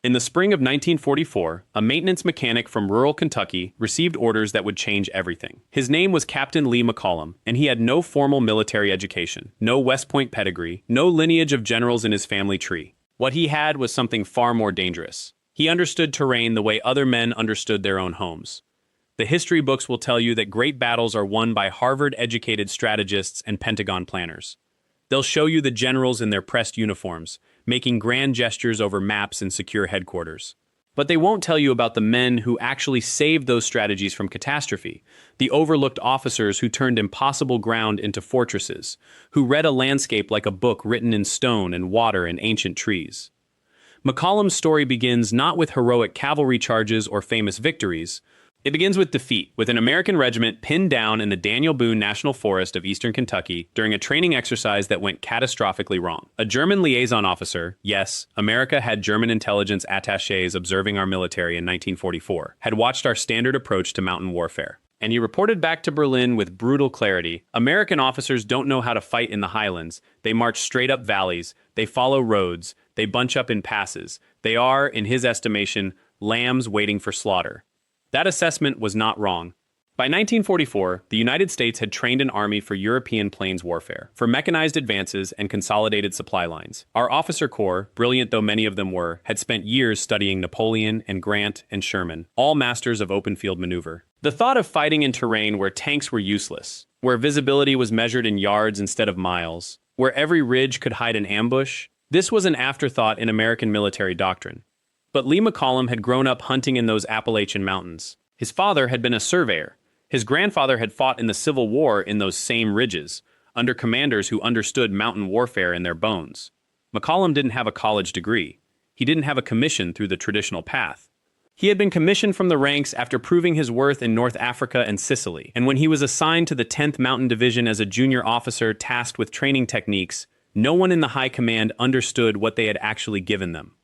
In the spring of 1944, a maintenance mechanic from rural Kentucky received orders that would change everything. His name was Captain Lee McCollum, and he had no formal military education, no West Point pedigree, no lineage of generals in his family tree. What he had was something far more dangerous. He understood terrain the way other men understood their own homes. The history books will tell you that great battles are won by Harvard-educated strategists and Pentagon planners. They'll show you the generals in their pressed uniforms, making grand gestures over maps and secure headquarters. But they won't tell you about the men who actually saved those strategies from catastrophe, the overlooked officers who turned impossible ground into fortresses, who read a landscape like a book written in stone and water and ancient trees. McCollum's story begins not with heroic cavalry charges or famous victories. It begins with defeat, with an American regiment pinned down in the Daniel Boone National Forest of eastern Kentucky during a training exercise that went catastrophically wrong. A German liaison officer, yes, America had German intelligence attachés observing our military in 1944, had watched our standard approach to mountain warfare. And he reported back to Berlin with brutal clarity. American officers don't know how to fight in the highlands. They march straight up valleys. They follow roads. They bunch up in passes. They are, in his estimation, lambs waiting for slaughter. That assessment was not wrong. By 1944, the United States had trained an army for European plains warfare, for mechanized advances and consolidated supply lines. Our officer corps, brilliant though many of them were, had spent years studying Napoleon and Grant and Sherman, all masters of open field maneuver. The thought of fighting in terrain where tanks were useless, where visibility was measured in yards instead of miles, where every ridge could hide an ambush, this was an afterthought in American military doctrine. But Lee McCollum had grown up hunting in those Appalachian mountains. His father had been a surveyor. His grandfather had fought in the Civil War in those same ridges, under commanders who understood mountain warfare in their bones. McCollum didn't have a college degree. He didn't have a commission through the traditional path. He had been commissioned from the ranks after proving his worth in North Africa and Sicily, and when he was assigned to the 10th Mountain Division as a junior officer tasked with training techniques, no one in the high command understood what they had actually given them.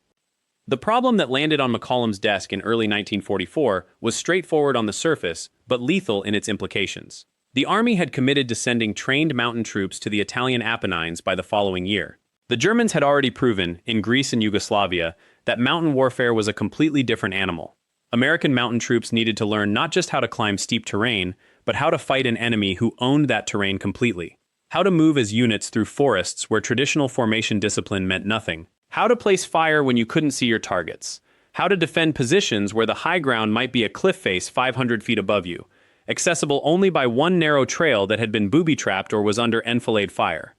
The problem that landed on McCollum's desk in early 1944 was straightforward on the surface, but lethal in its implications. The Army had committed to sending trained mountain troops to the Italian Apennines by the following year. The Germans had already proven, in Greece and Yugoslavia, that mountain warfare was a completely different animal. American mountain troops needed to learn not just how to climb steep terrain, but how to fight an enemy who owned that terrain completely. How to move as units through forests where traditional formation discipline meant nothing. How to place fire when you couldn't see your targets. How to defend positions where the high ground might be a cliff face 500 feet above you, accessible only by one narrow trail that had been booby-trapped or was under enfilade fire.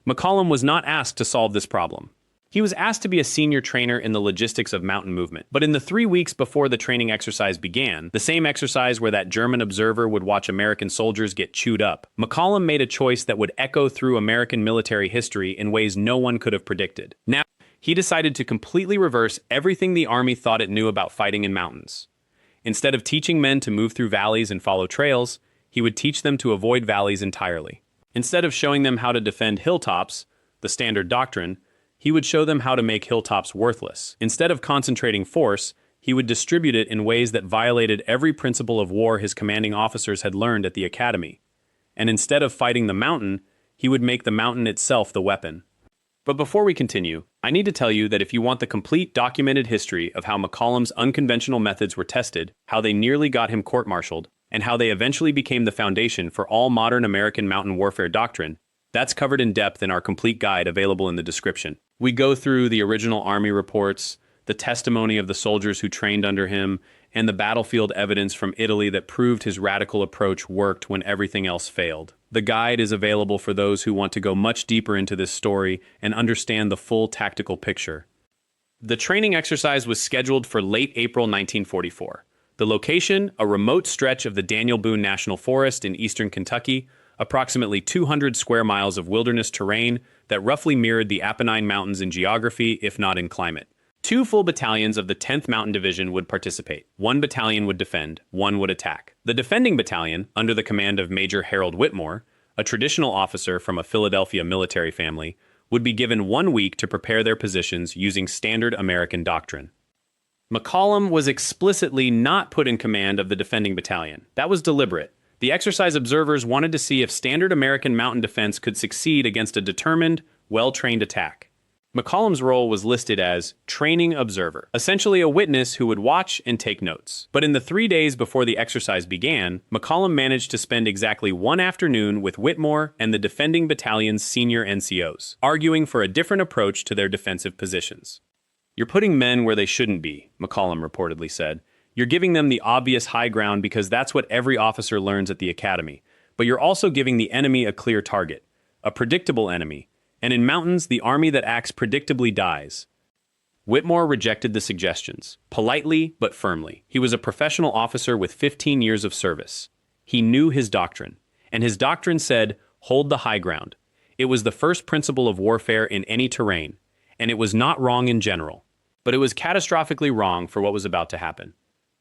McCollum was not asked to solve this problem. He was asked to be a senior trainer in the logistics of mountain movement. But in the 3 weeks before the training exercise began, the same exercise where that German observer would watch American soldiers get chewed up, McCollum made a choice that would echo through American military history in ways no one could have predicted. Now, he decided to completely reverse everything the Army thought it knew about fighting in mountains. Instead of teaching men to move through valleys and follow trails, he would teach them to avoid valleys entirely. Instead of showing them how to defend hilltops, the standard doctrine, he would show them how to make hilltops worthless. Instead of concentrating force, he would distribute it in ways that violated every principle of war his commanding officers had learned at the academy. And instead of fighting the mountain, he would make the mountain itself the weapon. But before we continue, I need to tell you that if you want the complete documented history of how McCollum's unconventional methods were tested, how they nearly got him court-martialed, and how they eventually became the foundation for all modern American mountain warfare doctrine, that's covered in depth in our complete guide available in the description. We go through the original Army reports, the testimony of the soldiers who trained under him, and the battlefield evidence from Italy that proved his radical approach worked when everything else failed. The guide is available for those who want to go much deeper into this story and understand the full tactical picture. The training exercise was scheduled for late April 1944. The location, a remote stretch of the Daniel Boone National Forest in eastern Kentucky, approximately 200 square miles of wilderness terrain that roughly mirrored the Apennine Mountains in geography, if not in climate. 2 full battalions of the 10th Mountain Division would participate. 1 battalion would defend, 1 would attack. The defending battalion, under the command of Major Harold Whitmore, a traditional officer from a Philadelphia military family, would be given 1 week to prepare their positions using standard American doctrine. McCollum was explicitly not put in command of the defending battalion. That was deliberate. The exercise observers wanted to see if standard American mountain defense could succeed against a determined, well-trained attack. McCollum's role was listed as training observer, essentially a witness who would watch and take notes. But in the 3 days before the exercise began, McCollum managed to spend exactly one afternoon with Whitmore and the defending battalion's senior NCOs, arguing for a different approach to their defensive positions. "You're putting men where they shouldn't be," McCollum reportedly said. "You're giving them the obvious high ground because that's what every officer learns at the academy. But you're also giving the enemy a clear target, a predictable enemy. And in mountains, the army that acts predictably dies." Whitmore rejected the suggestions, politely but firmly. He was a professional officer with 15 years of service. He knew his doctrine, and his doctrine said, hold the high ground. It was the first principle of warfare in any terrain, and it was not wrong in general. But it was catastrophically wrong for what was about to happen.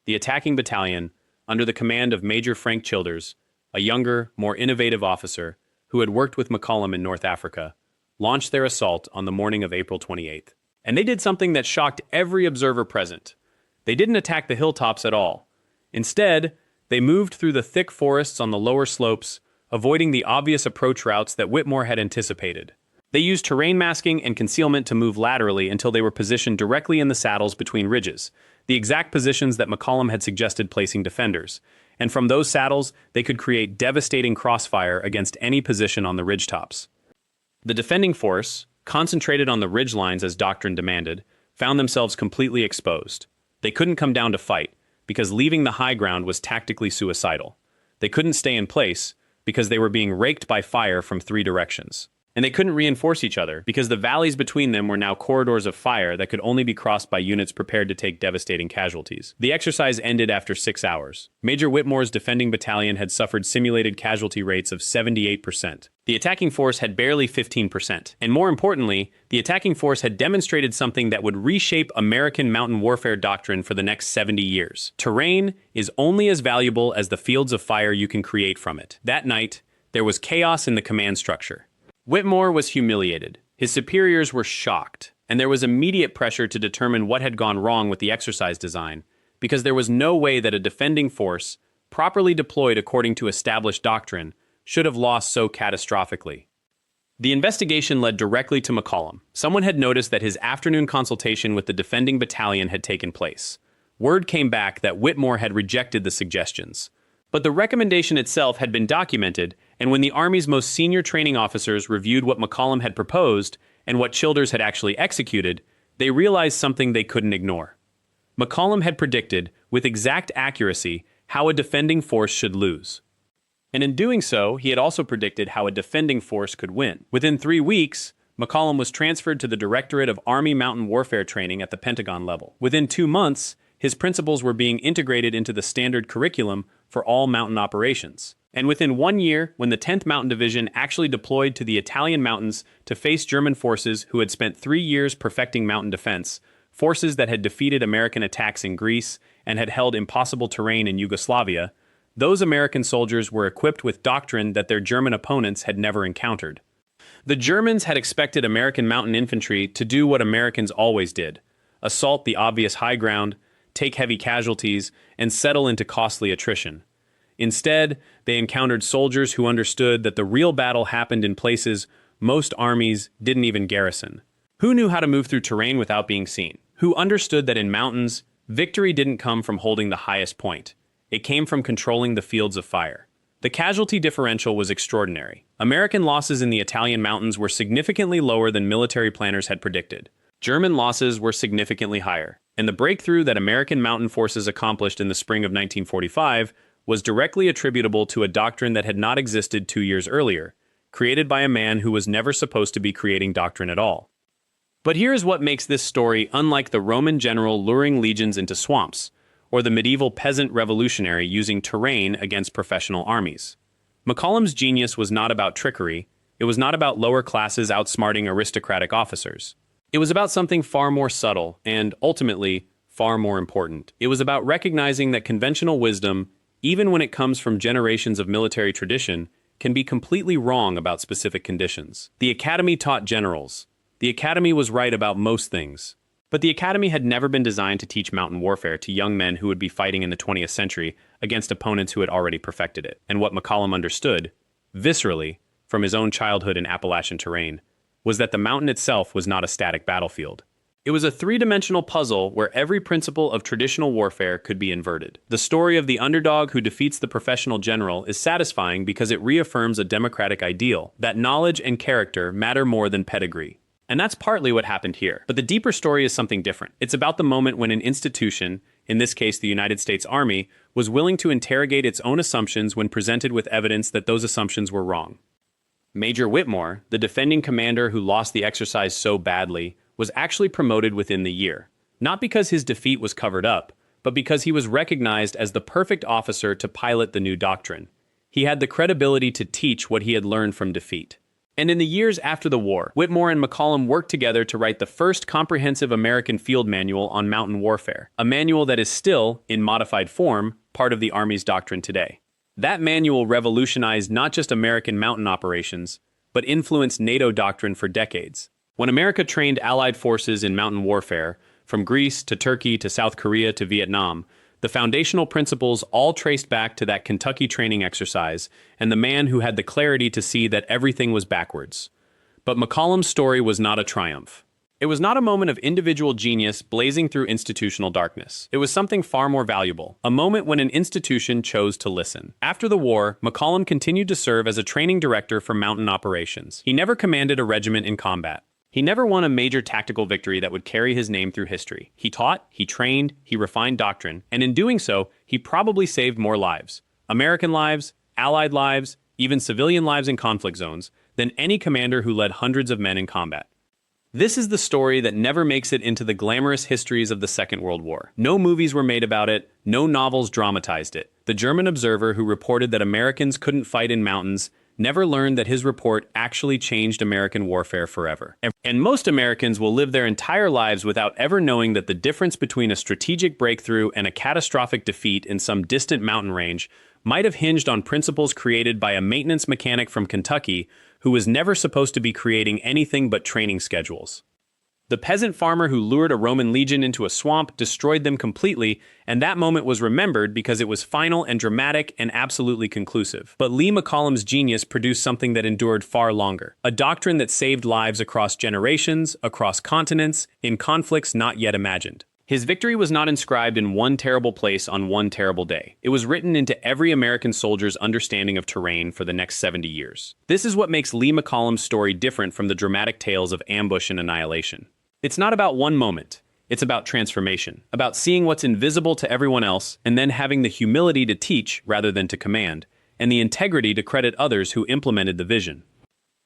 The attacking battalion, under the command of Major Frank Childers, a younger, more innovative officer who had worked with McCollum in North Africa, launched their assault on the morning of April 28th. And they did something that shocked every observer present. They didn't attack the hilltops at all. Instead, they moved through the thick forests on the lower slopes, avoiding the obvious approach routes that Whitmore had anticipated. They used terrain masking and concealment to move laterally until they were positioned directly in the saddles between ridges, the exact positions that McCollum had suggested placing defenders. And from those saddles, they could create devastating crossfire against any position on the ridgetops. The defending force, concentrated on the ridgelines as doctrine demanded, found themselves completely exposed. They couldn't come down to fight, because leaving the high ground was tactically suicidal. They couldn't stay in place, because they were being raked by fire from 3 directions. And they couldn't reinforce each other, because the valleys between them were now corridors of fire that could only be crossed by units prepared to take devastating casualties. The exercise ended after 6 hours. Major Whitmore's defending battalion had suffered simulated casualty rates of 78%. The attacking force had barely 15%. And more importantly, the attacking force had demonstrated something that would reshape American mountain warfare doctrine for the next 70 years. Terrain is only as valuable as the fields of fire you can create from it. That night, there was chaos in the command structure. Whitmore was humiliated, his superiors were shocked, and there was immediate pressure to determine what had gone wrong with the exercise design, because there was no way that a defending force, properly deployed according to established doctrine, should have lost so catastrophically. The investigation led directly to McCollum. Someone had noticed that his afternoon consultation with the defending battalion had taken place. Word came back that Whitmore had rejected the suggestions. But the recommendation itself had been documented, and when the Army's most senior training officers reviewed what McCollum had proposed and what Childers had actually executed, they realized something they couldn't ignore. McCollum had predicted, with exact accuracy, how a defending force should lose. And in doing so, he had also predicted how a defending force could win. Within 3 weeks, McCollum was transferred to the Directorate of Army Mountain Warfare Training at the Pentagon level. Within 2 months, his principles were being integrated into the standard curriculum for all mountain operations. And within 1 year, when the 10th Mountain Division actually deployed to the Italian mountains to face German forces who had spent 3 years perfecting mountain defense, forces that had defeated American attacks in Greece and had held impossible terrain in Yugoslavia, those American soldiers were equipped with doctrine that their German opponents had never encountered. The Germans had expected American mountain infantry to do what Americans always did: assault the obvious high ground, take heavy casualties, and settle into costly attrition. Instead, they encountered soldiers who understood that the real battle happened in places most armies didn't even garrison. Who knew how to move through terrain without being seen? Who understood that in mountains, victory didn't come from holding the highest point. It came from controlling the fields of fire. The casualty differential was extraordinary. American losses in the Italian mountains were significantly lower than military planners had predicted. German losses were significantly higher. And the breakthrough that American mountain forces accomplished in the spring of 1945 was directly attributable to a doctrine that had not existed 2 years earlier, created by a man who was never supposed to be creating doctrine at all. But here is what makes this story unlike the Roman general luring legions into swamps, or the medieval peasant revolutionary using terrain against professional armies. McCollum's genius was not about trickery, it was not about lower classes outsmarting aristocratic officers. It was about something far more subtle and, ultimately, far more important. It was about recognizing that conventional wisdom, even when it comes from generations of military tradition, can be completely wrong about specific conditions. The Academy taught generals. The Academy was right about most things. But the Academy had never been designed to teach mountain warfare to young men who would be fighting in the 20th century against opponents who had already perfected it. And what McCollum understood, viscerally, from his own childhood in Appalachian terrain, was that the mountain itself was not a static battlefield. It was a three-dimensional puzzle where every principle of traditional warfare could be inverted. The story of the underdog who defeats the professional general is satisfying because it reaffirms a democratic ideal, that knowledge and character matter more than pedigree. And that's partly what happened here. But the deeper story is something different. It's about the moment when an institution, in this case the United States Army, was willing to interrogate its own assumptions when presented with evidence that those assumptions were wrong. Major Whitmore, the defending commander who lost the exercise so badly, was actually promoted within the year. Not because his defeat was covered up, but because he was recognized as the perfect officer to pilot the new doctrine. He had the credibility to teach what he had learned from defeat. And in the years after the war, Whitmore and McCollum worked together to write the first comprehensive American field manual on mountain warfare, a manual that is still, in modified form, part of the Army's doctrine today. That manual revolutionized not just American mountain operations, but influenced NATO doctrine for decades. When America trained Allied forces in mountain warfare, from Greece to Turkey to South Korea to Vietnam, the foundational principles all traced back to that Kentucky training exercise and the man who had the clarity to see that everything was backwards. But McCollum's story was not a triumph. It was not a moment of individual genius blazing through institutional darkness. It was something far more valuable, a moment when an institution chose to listen. After the war, McCollum continued to serve as a training director for mountain operations. He never commanded a regiment in combat. He never won a major tactical victory that would carry his name through history. He taught, he trained, he refined doctrine, and in doing so, he probably saved more lives, American lives, Allied lives, even civilian lives in conflict zones, than any commander who led hundreds of men in combat. This is the story that never makes it into the glamorous histories of the Second World War. No movies were made about it, no novels dramatized it. The German observer who reported that Americans couldn't fight in mountains never learned that his report actually changed American warfare forever. And most Americans will live their entire lives without ever knowing that the difference between a strategic breakthrough and a catastrophic defeat in some distant mountain range might have hinged on principles created by a maintenance mechanic from Kentucky who was never supposed to be creating anything but training schedules. The peasant farmer who lured a Roman legion into a swamp destroyed them completely, and that moment was remembered because it was final and dramatic and absolutely conclusive. But Lee McCollum's genius produced something that endured far longer, a doctrine that saved lives across generations, across continents, in conflicts not yet imagined. His victory was not inscribed in one terrible place on one terrible day. It was written into every American soldier's understanding of terrain for the next 70 years. This is what makes Lee McCollum's story different from the dramatic tales of ambush and annihilation. It's not about one moment. It's about transformation, about seeing what's invisible to everyone else and then having the humility to teach rather than to command, and the integrity to credit others who implemented the vision.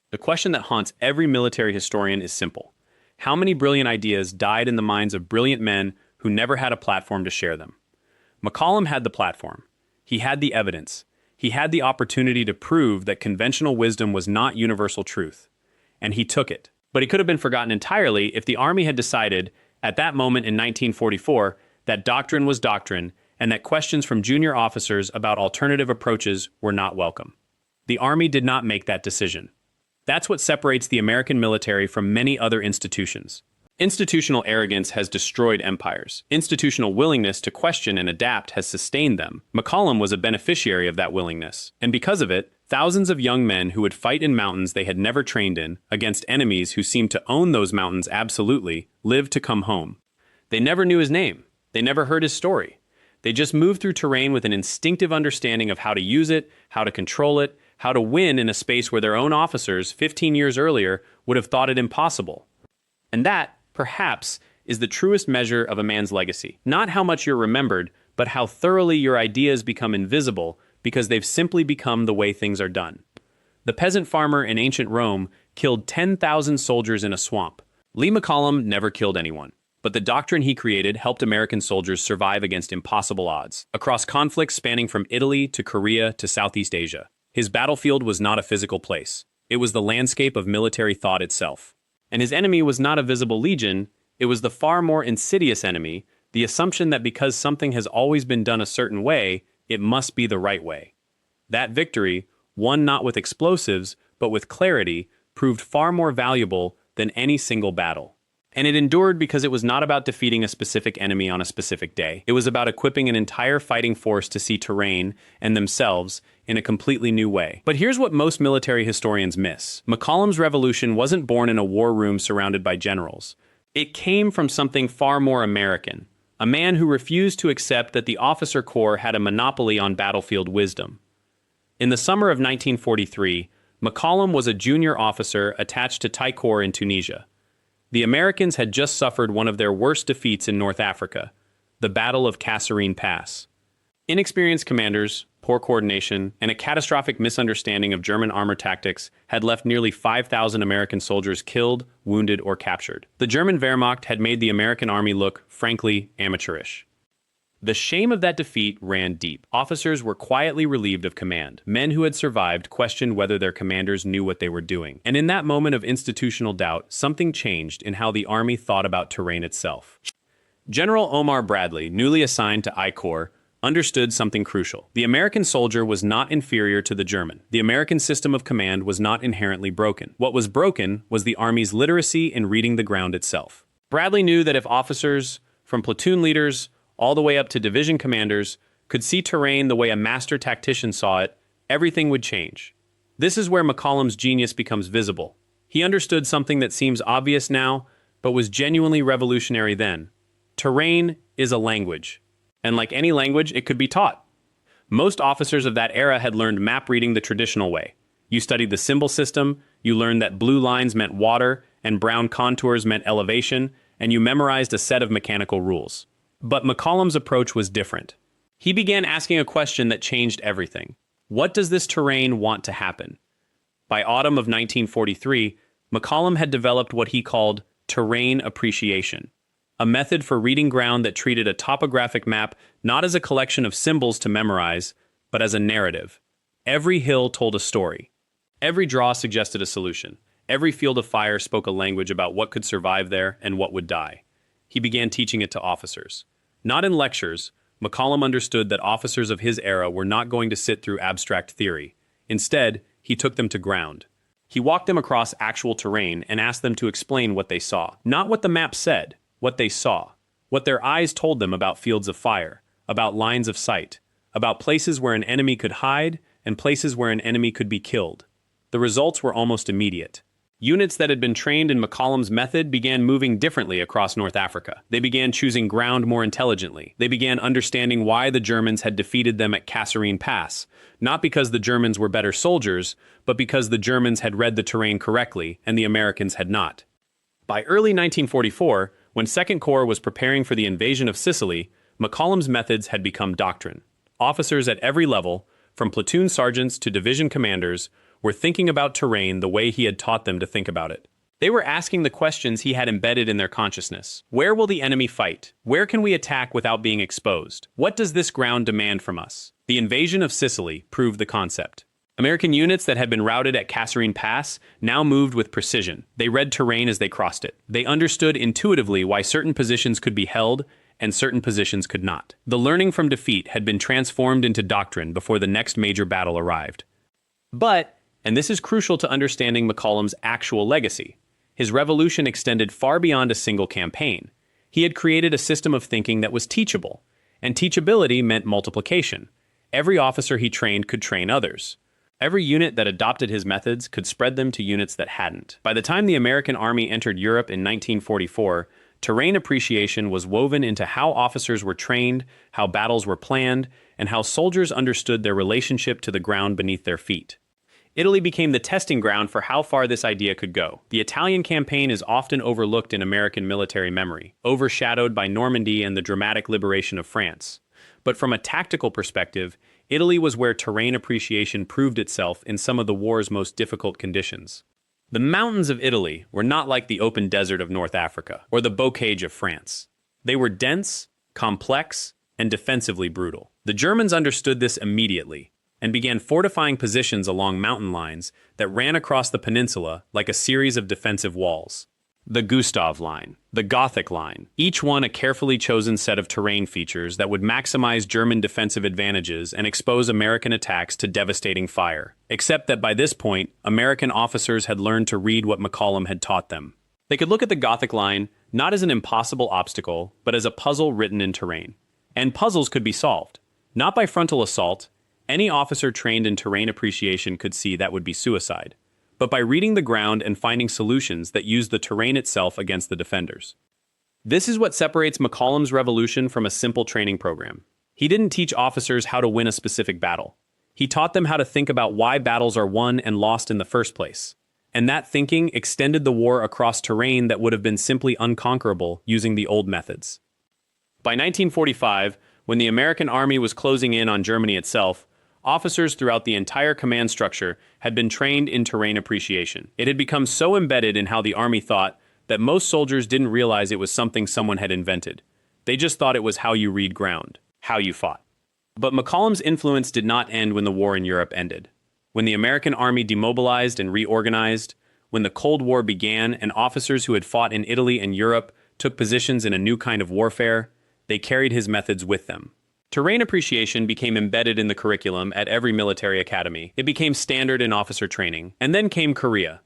The question that haunts every military historian is simple. How many brilliant ideas died in the minds of brilliant men who never had a platform to share them? McCollum had the platform. He had the evidence. He had the opportunity to prove that conventional wisdom was not universal truth. And he took it. But he could have been forgotten entirely if the Army had decided, at that moment in 1944, that doctrine was doctrine and that questions from junior officers about alternative approaches were not welcome. The Army did not make that decision. That's what separates the American military from many other institutions. Institutional arrogance has destroyed empires. Institutional willingness to question and adapt has sustained them. McCollum was a beneficiary of that willingness. And because of it, thousands of young men who would fight in mountains they had never trained in, against enemies who seemed to own those mountains absolutely, lived to come home. They never knew his name. They never heard his story. They just moved through terrain with an instinctive understanding of how to use it, how to control it, how to win in a space where their own officers, 15 years earlier, would have thought it impossible. And that, perhaps, is the truest measure of a man's legacy. Not how much you're remembered, but how thoroughly your ideas become invisible because they've simply become the way things are done. The peasant farmer in ancient Rome killed 10,000 soldiers in a swamp. Lee McCollum never killed anyone, but the doctrine he created helped American soldiers survive against impossible odds, across conflicts spanning from Italy to Korea to Southeast Asia. His battlefield was not a physical place. It was the landscape of military thought itself. And his enemy was not a visible legion, it was the far more insidious enemy, the assumption that because something has always been done a certain way, it must be the right way. That victory, won not with explosives, but with clarity, proved far more valuable than any single battle. And it endured because it was not about defeating a specific enemy on a specific day. It was about equipping an entire fighting force to see terrain and themselves in a completely new way. But here's what most military historians miss. McCollum's revolution wasn't born in a war room surrounded by generals. It came from something far more American. A man who refused to accept that the officer corps had a monopoly on battlefield wisdom. In the summer of 1943, McCollum was a junior officer attached to TIE Corps in Tunisia. The Americans had just suffered one of their worst defeats in North Africa, the Battle of Kasserine Pass. Inexperienced commanders, poor coordination, and a catastrophic misunderstanding of German armor tactics had left nearly 5,000 American soldiers killed, wounded, or captured. The German Wehrmacht had made the American army look, frankly, amateurish. The shame of that defeat ran deep. Officers were quietly relieved of command. Men who had survived questioned whether their commanders knew what they were doing. And in that moment of institutional doubt, something changed in how the army thought about terrain itself. General Omar Bradley, newly assigned to I Corps, understood something crucial. The American soldier was not inferior to the German. The American system of command was not inherently broken. What was broken was the Army's literacy in reading the ground itself. Bradley knew that if officers, from platoon leaders all the way up to division commanders, could see terrain the way a master tactician saw it, everything would change. This is where McCollum's genius becomes visible. He understood something that seems obvious now, but was genuinely revolutionary then. Terrain is a language. And like any language, it could be taught. Most officers of that era had learned map reading the traditional way. You studied the symbol system, you learned that blue lines meant water, and brown contours meant elevation, and you memorized a set of mechanical rules. But McCollum's approach was different. He began asking a question that changed everything. What does this terrain want to happen? By autumn of 1943, McCollum had developed what he called terrain appreciation, a method for reading ground that treated a topographic map not as a collection of symbols to memorize, but as a narrative. Every hill told a story. Every draw suggested a solution. Every field of fire spoke a language about what could survive there and what would die. He began teaching it to officers. Not in lectures, McCollum understood that officers of his era were not going to sit through abstract theory. Instead, he took them to ground. He walked them across actual terrain and asked them to explain what they saw. Not what the map said, what they saw. What their eyes told them about fields of fire, about lines of sight, about places where an enemy could hide and places where an enemy could be killed. The results were almost immediate. Units that had been trained in McCollum's method began moving differently across North Africa. They began choosing ground more intelligently. They began understanding why the Germans had defeated them at Kasserine Pass, not because the Germans were better soldiers, but because the Germans had read the terrain correctly and the Americans had not. By early 1944, when Second Corps was preparing for the invasion of Sicily, McCollum's methods had become doctrine. Officers at every level, from platoon sergeants to division commanders, were thinking about terrain the way he had taught them to think about it. They were asking the questions he had embedded in their consciousness. Where will the enemy fight? Where can we attack without being exposed? What does this ground demand from us? The invasion of Sicily proved the concept. American units that had been routed at Kasserine Pass now moved with precision. They read terrain as they crossed it. They understood intuitively why certain positions could be held and certain positions could not. The learning from defeat had been transformed into doctrine before the next major battle arrived. But, and this is crucial to understanding McCollum's actual legacy, his revolution extended far beyond a single campaign. He had created a system of thinking that was teachable, and teachability meant multiplication. Every officer he trained could train others. Every unit that adopted his methods could spread them to units that hadn't. By the time the American Army entered Europe in 1944, terrain appreciation was woven into how officers were trained, how battles were planned, and how soldiers understood their relationship to the ground beneath their feet. Italy became the testing ground for how far this idea could go. The Italian campaign is often overlooked in American military memory, overshadowed by Normandy and the dramatic liberation of France. But from a tactical perspective, Italy was where terrain appreciation proved itself in some of the war's most difficult conditions. The mountains of Italy were not like the open desert of North Africa or the bocage of France. They were dense, complex, and defensively brutal. The Germans understood this immediately and began fortifying positions along mountain lines that ran across the peninsula like a series of defensive walls. The Gustav Line, the Gothic Line, each one a carefully chosen set of terrain features that would maximize German defensive advantages and expose American attacks to devastating fire. Except that by this point, American officers had learned to read what McCollum had taught them. They could look at the Gothic line not as an impossible obstacle, but as a puzzle written in terrain. And puzzles could be solved. Not by frontal assault. Any officer trained in terrain appreciation could see that would be suicide, but by reading the ground and finding solutions that use the terrain itself against the defenders. This is what separates McCollum's revolution from a simple training program. He didn't teach officers how to win a specific battle. He taught them how to think about why battles are won and lost in the first place. And that thinking extended the war across terrain that would have been simply unconquerable using the old methods. By 1945, when the American army was closing in on Germany itself, officers throughout the entire command structure had been trained in terrain appreciation. It had become so embedded in how the army thought that most soldiers didn't realize it was something someone had invented. They just thought it was how you read ground, how you fought. But McCollum's influence did not end when the war in Europe ended. When the American army demobilized and reorganized, when the Cold War began and officers who had fought in Italy and Europe took positions in a new kind of warfare, they carried his methods with them. Terrain appreciation became embedded in the curriculum at every military academy. It became standard in officer training. And then came Korea.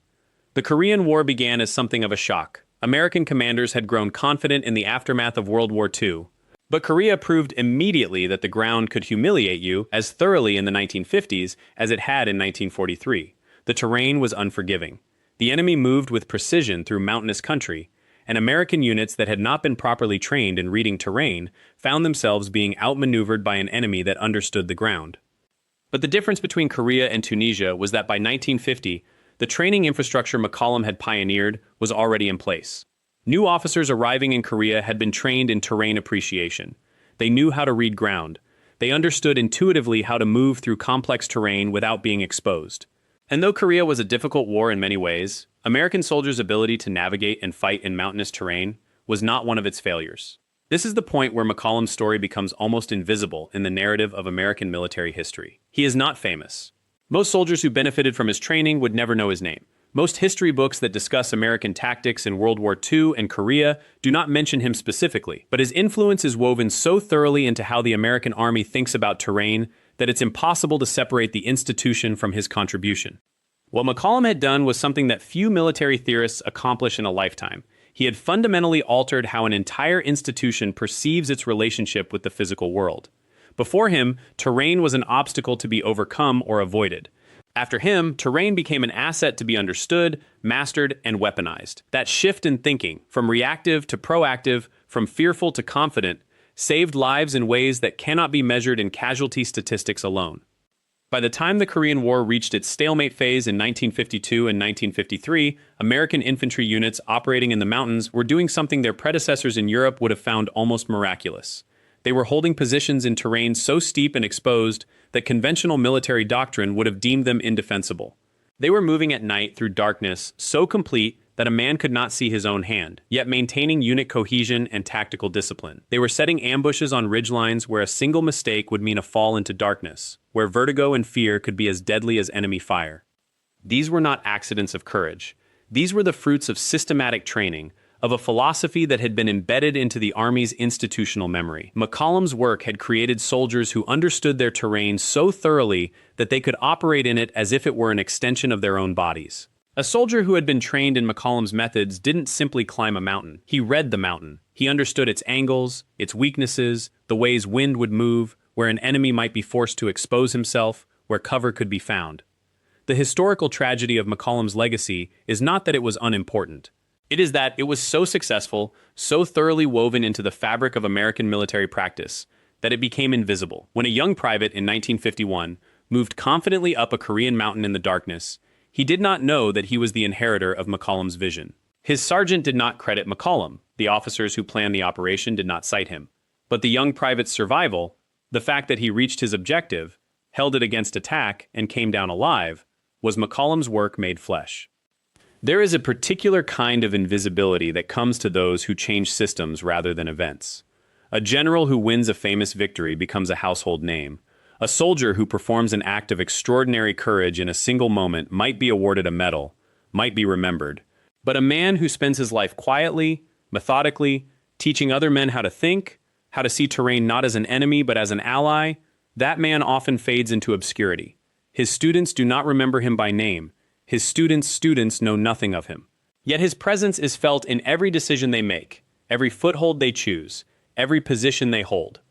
The Korean War began as something of a shock. American commanders had grown confident in the aftermath of World War II. But Korea proved immediately that the ground could humiliate you as thoroughly in the 1950s as it had in 1943. The terrain was unforgiving. The enemy moved with precision through mountainous country, and American units that had not been properly trained in reading terrain found themselves being outmaneuvered by an enemy that understood the ground. But the difference between Korea and Tunisia was that by 1950, the training infrastructure McCollum had pioneered was already in place. New officers arriving in Korea had been trained in terrain appreciation. They knew how to read ground. They understood intuitively how to move through complex terrain without being exposed. And though Korea was a difficult war in many ways, American soldiers' ability to navigate and fight in mountainous terrain was not one of its failures. This is the point where McCollum's story becomes almost invisible in the narrative of American military history. He is not famous. Most soldiers who benefited from his training would never know his name. Most history books that discuss American tactics in World War II and Korea do not mention him specifically, but his influence is woven so thoroughly into how the American army thinks about terrain that it's impossible to separate the institution from his contribution. What McCollum had done was something that few military theorists accomplish in a lifetime. He had fundamentally altered how an entire institution perceives its relationship with the physical world. Before him, terrain was an obstacle to be overcome or avoided. After him, terrain became an asset to be understood, mastered, and weaponized. That shift in thinking, from reactive to proactive, from fearful to confident, saved lives in ways that cannot be measured in casualty statistics alone. By the time the Korean War reached its stalemate phase in 1952 and 1953, American infantry units operating in the mountains were doing something their predecessors in Europe would have found almost miraculous. They were holding positions in terrain so steep and exposed that conventional military doctrine would have deemed them indefensible. They were moving at night through darkness so complete that a man could not see his own hand, yet maintaining unit cohesion and tactical discipline. They were setting ambushes on ridgelines where a single mistake would mean a fall into darkness, where vertigo and fear could be as deadly as enemy fire. These were not accidents of courage. These were the fruits of systematic training, of a philosophy that had been embedded into the Army's institutional memory. McCollum's work had created soldiers who understood their terrain so thoroughly that they could operate in it as if it were an extension of their own bodies. A soldier who had been trained in McCollum's methods didn't simply climb a mountain. He read the mountain. He understood its angles, its weaknesses, the ways wind would move, where an enemy might be forced to expose himself, where cover could be found. The historical tragedy of McCollum's legacy is not that it was unimportant. It is that it was so successful, so thoroughly woven into the fabric of American military practice, that it became invisible. When a young private in 1951 moved confidently up a Korean mountain in the darkness, he did not know that he was the inheritor of McCollum's vision. His sergeant did not credit McCollum. The officers who planned the operation did not cite him. But the young private's survival, the fact that he reached his objective, held it against attack, and came down alive, was McCollum's work made flesh. There is a particular kind of invisibility that comes to those who change systems rather than events. A general who wins a famous victory becomes a household name. A soldier who performs an act of extraordinary courage in a single moment might be awarded a medal, might be remembered. But a man who spends his life quietly, methodically, teaching other men how to think, how to see terrain not as an enemy but as an ally, that man often fades into obscurity. His students do not remember him by name. His students' students know nothing of him. Yet his presence is felt in every decision they make, every foothold they choose, every position they hold.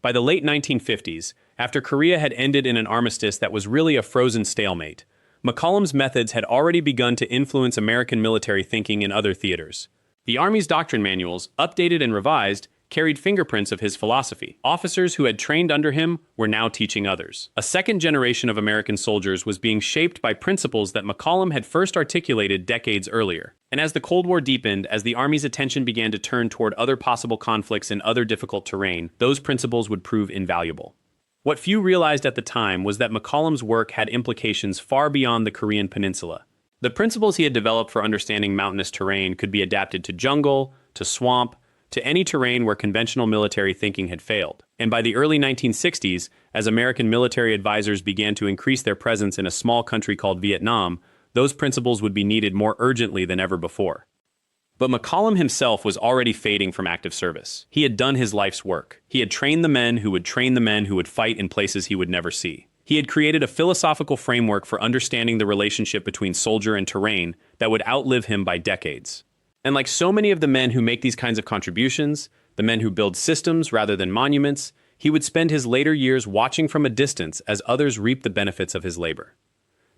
By the late 1950s, after Korea had ended in an armistice that was really a frozen stalemate, McCollum's methods had already begun to influence American military thinking in other theaters. The Army's doctrine manuals, updated and revised, carried fingerprints of his philosophy. Officers who had trained under him were now teaching others. A second generation of American soldiers was being shaped by principles that McCollum had first articulated decades earlier. And as the Cold War deepened, as the Army's attention began to turn toward other possible conflicts in other difficult terrain, those principles would prove invaluable. What few realized at the time was that McCollum's work had implications far beyond the Korean peninsula. The principles he had developed for understanding mountainous terrain could be adapted to jungle, to swamp, to any terrain where conventional military thinking had failed. And by the early 1960s, as American military advisors began to increase their presence in a small country called Vietnam, those principles would be needed more urgently than ever before. But McCollum himself was already fading from active service. He had done his life's work. He had trained the men who would train the men who would fight in places he would never see. He had created a philosophical framework for understanding the relationship between soldier and terrain that would outlive him by decades. And like so many of the men who make these kinds of contributions, the men who build systems rather than monuments, he would spend his later years watching from a distance as others reap the benefits of his labor.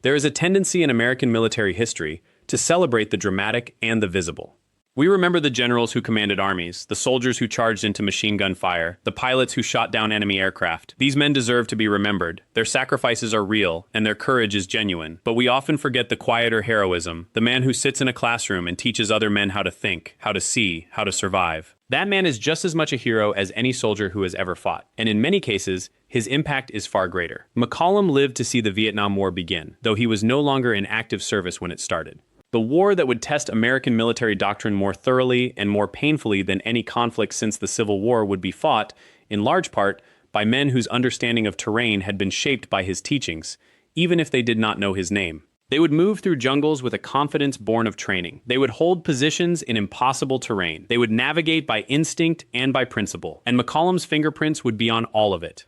There is a tendency in American military history to celebrate the dramatic and the visible. We remember the generals who commanded armies, the soldiers who charged into machine gun fire, the pilots who shot down enemy aircraft. These men deserve to be remembered. Their sacrifices are real, and their courage is genuine. But we often forget the quieter heroism, the man who sits in a classroom and teaches other men how to think, how to see, how to survive. That man is just as much a hero as any soldier who has ever fought, and in many cases, his impact is far greater. McCollum lived to see the Vietnam War begin, though he was no longer in active service when it started. The war that would test American military doctrine more thoroughly and more painfully than any conflict since the Civil War would be fought, in large part, by men whose understanding of terrain had been shaped by his teachings, even if they did not know his name. They would move through jungles with a confidence born of training. They would hold positions in impossible terrain. They would navigate by instinct and by principle, and McCollum's fingerprints would be on all of it.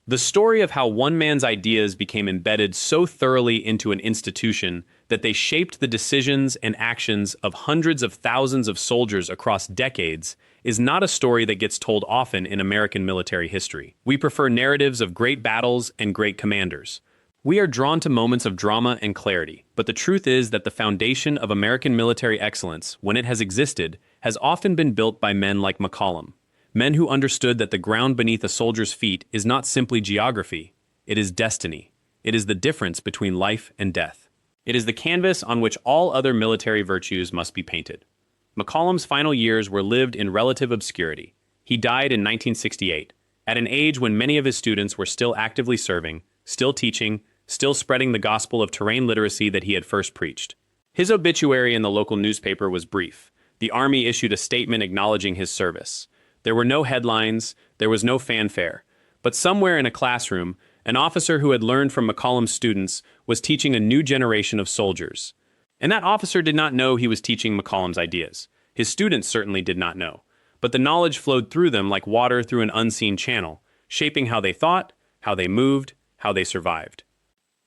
The story of how one man's ideas became embedded so thoroughly into an institution that they shaped the decisions and actions of hundreds of thousands of soldiers across decades is not a story that gets told often in American military history. We prefer narratives of great battles and great commanders. We are drawn to moments of drama and clarity, but the truth is that the foundation of American military excellence, when it has existed, has often been built by men like McCollum. Men who understood that the ground beneath a soldier's feet is not simply geography, it is destiny. It is the difference between life and death. It is the canvas on which all other military virtues must be painted. McCollum's final years were lived in relative obscurity. He died in 1968, at an age when many of his students were still actively serving, still teaching, still spreading the gospel of terrain literacy that he had first preached. His obituary in the local newspaper was brief. The Army issued a statement acknowledging his service. There were no headlines, there was no fanfare, but somewhere in a classroom, an officer who had learned from McCollum's students was teaching a new generation of soldiers. And that officer did not know he was teaching McCollum's ideas. His students certainly did not know, but the knowledge flowed through them like water through an unseen channel, shaping how they thought, how they moved, how they survived.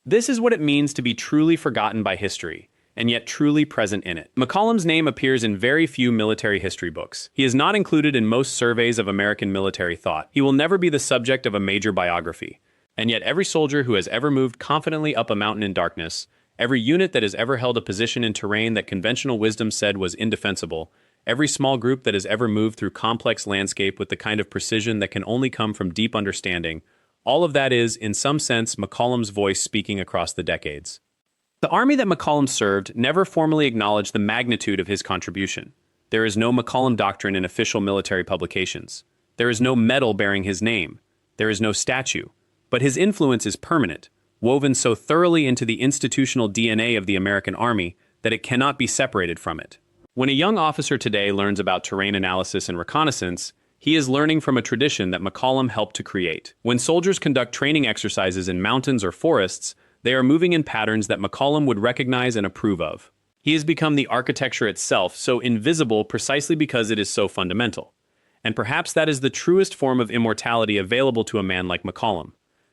This is what it means to be truly forgotten by history, and yet truly present in it. McCollum's name appears in very few military history books. He is not included in most surveys of American military thought. He will never be the subject of a major biography. And yet every soldier who has ever moved confidently up a mountain in darkness, every unit that has ever held a position in terrain that conventional wisdom said was indefensible, every small group that has ever moved through complex landscape with the kind of precision that can only come from deep understanding, all of that is, in some sense, McCollum's voice speaking across the decades. The Army that McCollum served never formally acknowledged the magnitude of his contribution. There is no McCollum doctrine in official military publications. There is no medal bearing his name. There is no statue. But his influence is permanent, woven so thoroughly into the institutional DNA of the American Army that it cannot be separated from it. When a young officer today learns about terrain analysis and reconnaissance, he is learning from a tradition that McCollum helped to create. When soldiers conduct training exercises in mountains or forests, they are moving in patterns that McCollum would recognize and approve of. He has become the architecture itself, so invisible precisely because it is so fundamental. And perhaps that is the truest form of immortality available to a man like McCollum.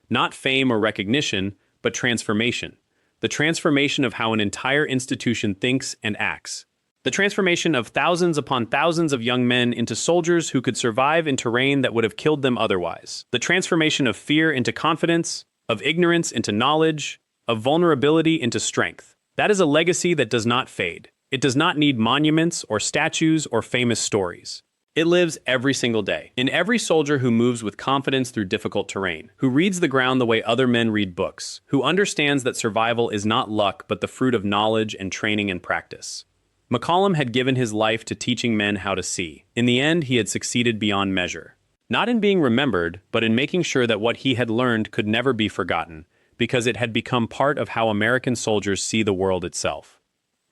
Not fame or recognition, but transformation. The transformation of how an entire institution thinks and acts. The transformation of thousands upon thousands of young men into soldiers who could survive in terrain that would have killed them otherwise. The transformation of fear into confidence, of ignorance into knowledge, of vulnerability into strength. That is a legacy that does not fade. It does not need monuments or statues or famous stories. It lives every single day, in every soldier who moves with confidence through difficult terrain, who reads the ground the way other men read books, who understands that survival is not luck but the fruit of knowledge and training and practice. McCollum had given his life to teaching men how to see. In the end, he had succeeded beyond measure. Not in being remembered, but in making sure that what he had learned could never be forgotten, because it had become part of how American soldiers see the world itself.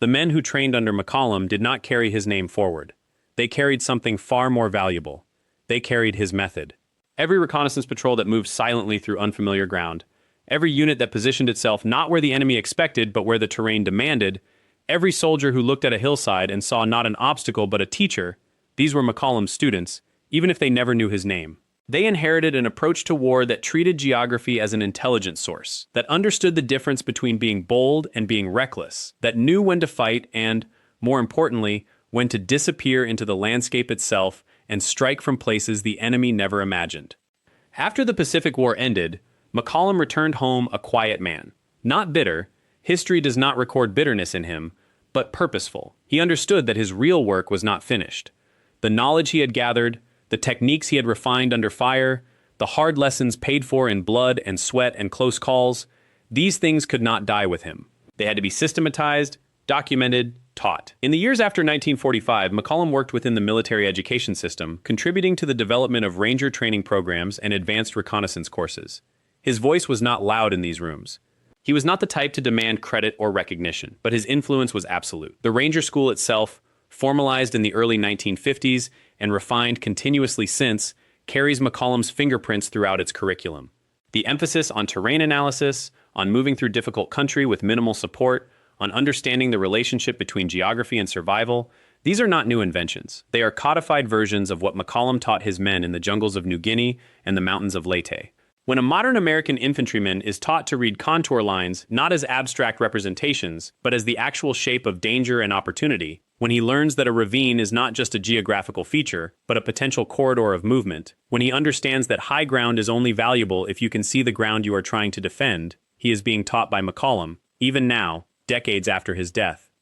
The men who trained under McCollum did not carry his name forward. They carried something far more valuable. They carried his method. Every reconnaissance patrol that moved silently through unfamiliar ground, every unit that positioned itself not where the enemy expected but where the terrain demanded, every soldier who looked at a hillside and saw not an obstacle but a teacher, these were McCollum's students, even if they never knew his name. They inherited an approach to war that treated geography as an intelligence source, that understood the difference between being bold and being reckless, that knew when to fight and, more importantly, when to disappear into the landscape itself and strike from places the enemy never imagined. After the Pacific War ended, McCollum returned home a quiet man. Not bitter, history does not record bitterness in him, but purposeful. He understood that his real work was not finished. The knowledge he had gathered, the techniques he had refined under fire, the hard lessons paid for in blood and sweat and close calls, these things could not die with him. They had to be systematized, documented, taught. In the years after 1945, McCollum worked within the military education system, contributing to the development of ranger training programs and advanced reconnaissance courses. His voice was not loud in these rooms. He was not the type to demand credit or recognition, but his influence was absolute. The Ranger School itself, formalized in the early 1950s and refined continuously since, carries McCollum's fingerprints throughout its curriculum. The emphasis on terrain analysis, on moving through difficult country with minimal support, on understanding the relationship between geography and survival, these are not new inventions. They are codified versions of what McCollum taught his men in the jungles of New Guinea and the mountains of Leyte. When a modern American infantryman is taught to read contour lines not as abstract representations, but as the actual shape of danger and opportunity, when he learns that a ravine is not just a geographical feature, but a potential corridor of movement, when he understands that high ground is only valuable if you can see the ground you are trying to defend, he is being taught by McCollum, even now, decades after his death.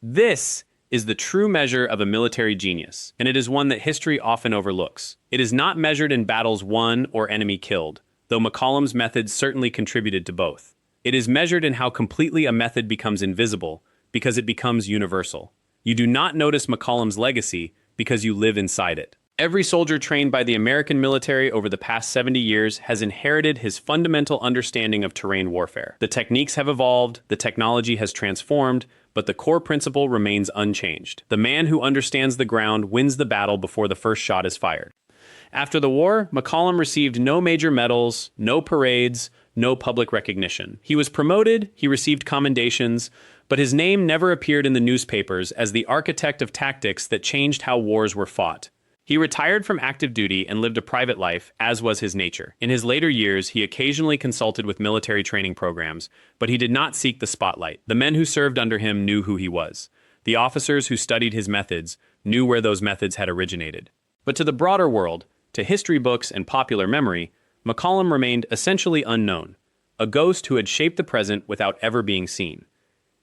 This is the true measure of a military genius, and it is one that history often overlooks. It is not measured in battles won or enemy killed, though McCollum's methods certainly contributed to both. It is measured in how completely a method becomes invisible, because it becomes universal. You do not notice McCollum's legacy because you live inside it. Every soldier trained by the American military over the past 70 years has inherited his fundamental understanding of terrain warfare. The techniques have evolved, the technology has transformed, but the core principle remains unchanged. The man who understands the ground wins the battle before the first shot is fired. After the war, McCollum received no major medals, no parades, no public recognition. He was promoted, he received commendations, but his name never appeared in the newspapers as the architect of tactics that changed how wars were fought. He retired from active duty and lived a private life, as was his nature. In his later years, he occasionally consulted with military training programs, but he did not seek the spotlight. The men who served under him knew who he was. The officers who studied his methods knew where those methods had originated. But to the broader world, to history books and popular memory, McCollum remained essentially unknown, a ghost who had shaped the present without ever being seen.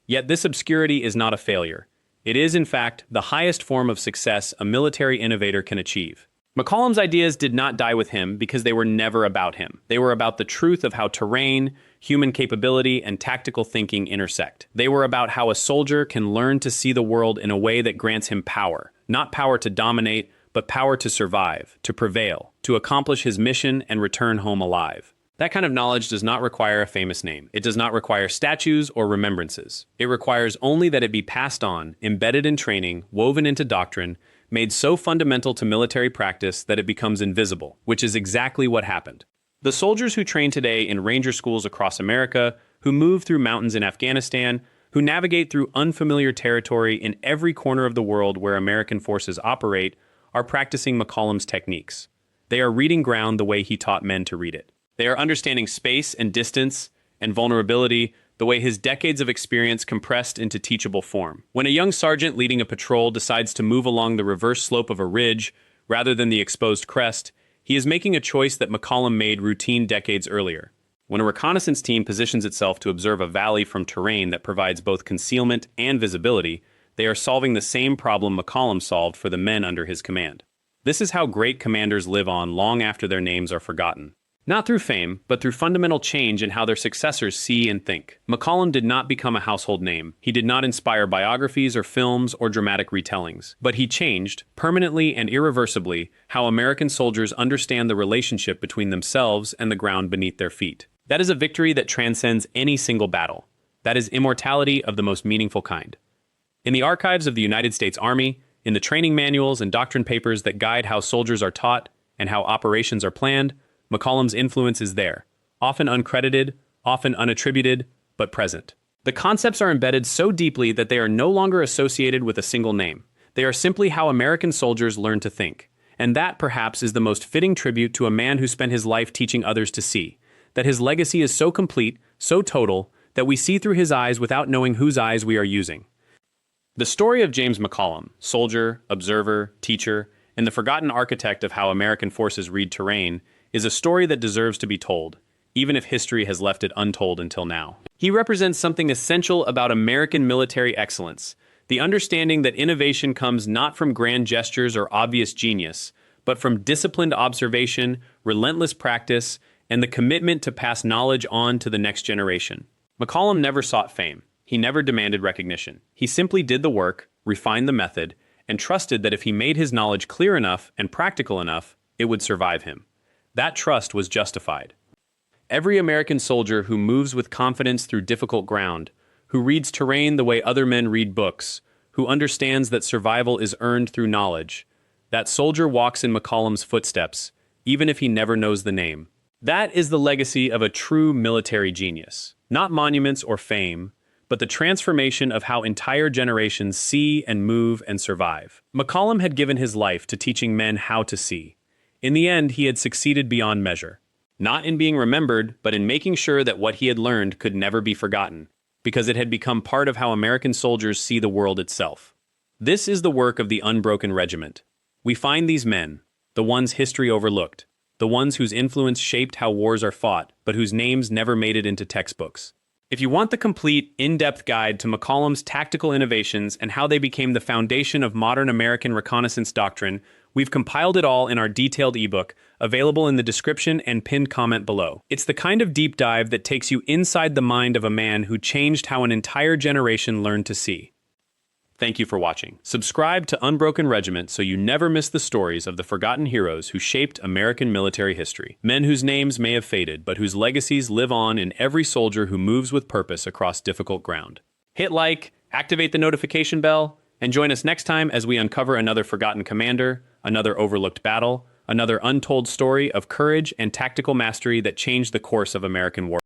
Yet this obscurity is not a failure. It is, in fact, the highest form of success a military innovator can achieve. McCollum's ideas did not die with him because they were never about him. They were about the truth of how terrain, human capability, and tactical thinking intersect. They were about how a soldier can learn to see the world in a way that grants him power. Not power to dominate, but power to survive, to prevail, to accomplish his mission and return home alive. That kind of knowledge does not require a famous name. It does not require statues or remembrances. It requires only that it be passed on, embedded in training, woven into doctrine, made so fundamental to military practice that it becomes invisible, which is exactly what happened. The soldiers who train today in ranger schools across America, who move through mountains in Afghanistan, who navigate through unfamiliar territory in every corner of the world where American forces operate, are practicing McCollum's techniques. They are reading ground the way he taught men to read it. They are understanding space and distance and vulnerability the way his decades of experience compressed into teachable form. When a young sergeant leading a patrol decides to move along the reverse slope of a ridge rather than the exposed crest, he is making a choice that McCollum made routine decades earlier. When a reconnaissance team positions itself to observe a valley from terrain that provides both concealment and visibility, they are solving the same problem McCollum solved for the men under his command. This is how great commanders live on long after their names are forgotten. Not through fame, but through fundamental change in how their successors see and think. McCollum did not become a household name. He did not inspire biographies or films or dramatic retellings. But he changed, permanently and irreversibly, how American soldiers understand the relationship between themselves and the ground beneath their feet. That is a victory that transcends any single battle. That is immortality of the most meaningful kind. In the archives of the United States Army, in the training manuals and doctrine papers that guide how soldiers are taught and how operations are planned, McCollum's influence is there, often uncredited, often unattributed, but present. The concepts are embedded so deeply that they are no longer associated with a single name. They are simply how American soldiers learn to think. And that, perhaps, is the most fitting tribute to a man who spent his life teaching others to see. That his legacy is so complete, so total, that we see through his eyes without knowing whose eyes we are using. The story of James McCollum, soldier, observer, teacher, and the forgotten architect of how American forces read terrain, is a story that deserves to be told, even if history has left it untold until now. He represents something essential about American military excellence, the understanding that innovation comes not from grand gestures or obvious genius, but from disciplined observation, relentless practice, and the commitment to pass knowledge on to the next generation. McCollum never sought fame. He never demanded recognition. He simply did the work, refined the method, and trusted that if he made his knowledge clear enough and practical enough, it would survive him. That trust was justified. Every American soldier who moves with confidence through difficult ground, who reads terrain the way other men read books, who understands that survival is earned through knowledge, that soldier walks in McCollum's footsteps, even if he never knows the name. That is the legacy of a true military genius. Not monuments or fame, but the transformation of how entire generations see and move and survive. McCollum had given his life to teaching men how to see. In the end, he had succeeded beyond measure. Not in being remembered, but in making sure that what he had learned could never be forgotten, because it had become part of how American soldiers see the world itself. This is the work of the unbroken regiment. We find these men, the ones history overlooked, the ones whose influence shaped how wars are fought, but whose names never made it into textbooks. If you want the complete, in-depth guide to McCollum's tactical innovations and how they became the foundation of modern American reconnaissance doctrine, we've compiled it all in our detailed ebook, available in the description and pinned comment below. It's the kind of deep dive that takes you inside the mind of a man who changed how an entire generation learned to see. Thank you for watching. Subscribe to Unbroken Regiment so you never miss the stories of the forgotten heroes who shaped American military history. Men whose names may have faded, but whose legacies live on in every soldier who moves with purpose across difficult ground. Hit like, activate the notification bell, and join us next time as we uncover another forgotten commander, another overlooked battle, another untold story of courage and tactical mastery that changed the course of American war.